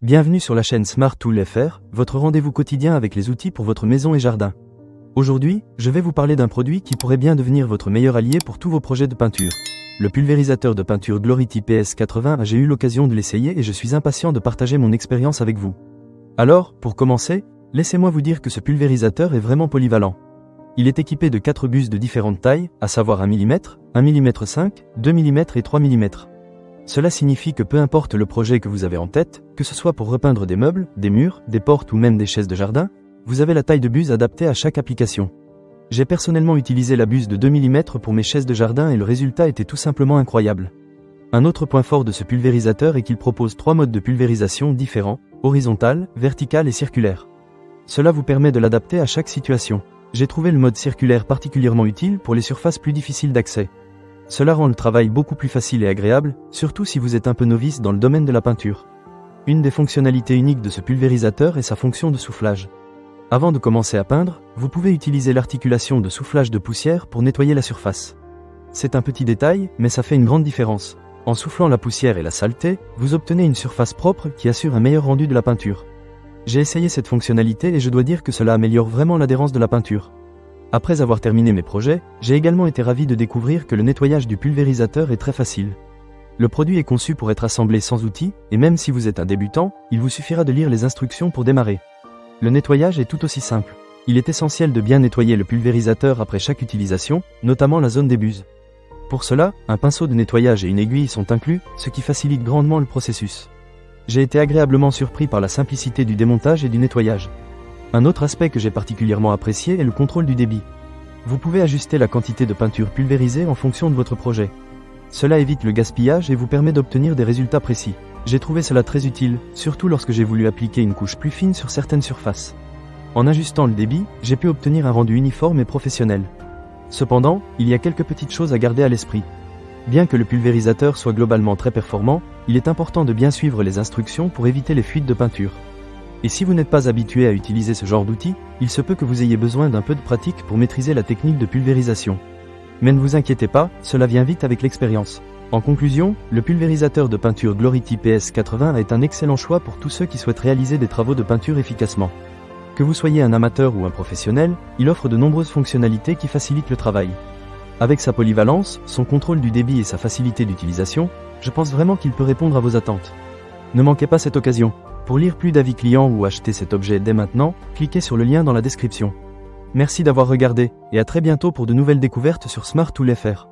Bienvenue sur la chaîne Smart Tool FR, votre rendez-vous quotidien avec les outils pour votre maison et jardin. Aujourd'hui, je vais vous parler d'un produit qui pourrait bien devenir votre meilleur allié pour tous vos projets de peinture. Le pulvérisateur de peinture Glority PS80. J'ai eu l'occasion de l'essayer et je suis impatient de partager mon expérience avec vous. Alors, pour commencer, laissez-moi vous dire que ce pulvérisateur est vraiment polyvalent. Il est équipé de 4 buses de différentes tailles, à savoir 1 mm, 1 mm 5, 2 mm et 3 mm. Cela signifie que peu importe le projet que vous avez en tête, que ce soit pour repeindre des meubles, des murs, des portes ou même des chaises de jardin, vous avez la taille de buse adaptée à chaque application. J'ai personnellement utilisé la buse de 2 mm pour mes chaises de jardin et le résultat était tout simplement incroyable. Un autre point fort de ce pulvérisateur est qu'il propose 3 modes de pulvérisation différents, horizontal, vertical et circulaire. Cela vous permet de l'adapter à chaque situation. J'ai trouvé le mode circulaire particulièrement utile pour les surfaces plus difficiles d'accès. Cela rend le travail beaucoup plus facile et agréable, surtout si vous êtes un peu novice dans le domaine de la peinture. Une des fonctionnalités uniques de ce pulvérisateur est sa fonction de soufflage. Avant de commencer à peindre, vous pouvez utiliser l'articulation de soufflage de poussière pour nettoyer la surface. C'est un petit détail, mais ça fait une grande différence. En soufflant la poussière et la saleté, vous obtenez une surface propre qui assure un meilleur rendu de la peinture. J'ai essayé cette fonctionnalité et je dois dire que cela améliore vraiment l'adhérence de la peinture. Après avoir terminé mes projets, j'ai également été ravi de découvrir que le nettoyage du pulvérisateur est très facile. Le produit est conçu pour être assemblé sans outils, et même si vous êtes un débutant, il vous suffira de lire les instructions pour démarrer. Le nettoyage est tout aussi simple. Il est essentiel de bien nettoyer le pulvérisateur après chaque utilisation, notamment la zone des buses. Pour cela, un pinceau de nettoyage et une aiguille sont inclus, ce qui facilite grandement le processus. J'ai été agréablement surpris par la simplicité du démontage et du nettoyage. Un autre aspect que j'ai particulièrement apprécié est le contrôle du débit. Vous pouvez ajuster la quantité de peinture pulvérisée en fonction de votre projet. Cela évite le gaspillage et vous permet d'obtenir des résultats précis. J'ai trouvé cela très utile, surtout lorsque j'ai voulu appliquer une couche plus fine sur certaines surfaces. En ajustant le débit, j'ai pu obtenir un rendu uniforme et professionnel. Cependant, il y a quelques petites choses à garder à l'esprit. Bien que le pulvérisateur soit globalement très performant, il est important de bien suivre les instructions pour éviter les fuites de peinture. Et si vous n'êtes pas habitué à utiliser ce genre d'outil, il se peut que vous ayez besoin d'un peu de pratique pour maîtriser la technique de pulvérisation. Mais ne vous inquiétez pas, cela vient vite avec l'expérience. En conclusion, le pulvérisateur de peinture Glority PS80 est un excellent choix pour tous ceux qui souhaitent réaliser des travaux de peinture efficacement. Que vous soyez un amateur ou un professionnel, il offre de nombreuses fonctionnalités qui facilitent le travail. Avec sa polyvalence, son contrôle du débit et sa facilité d'utilisation, je pense vraiment qu'il peut répondre à vos attentes. Ne manquez pas cette occasion. Pour lire plus d'avis clients ou acheter cet objet dès maintenant, cliquez sur le lien dans la description. Merci d'avoir regardé, et à très bientôt pour de nouvelles découvertes sur Smart Tool FR.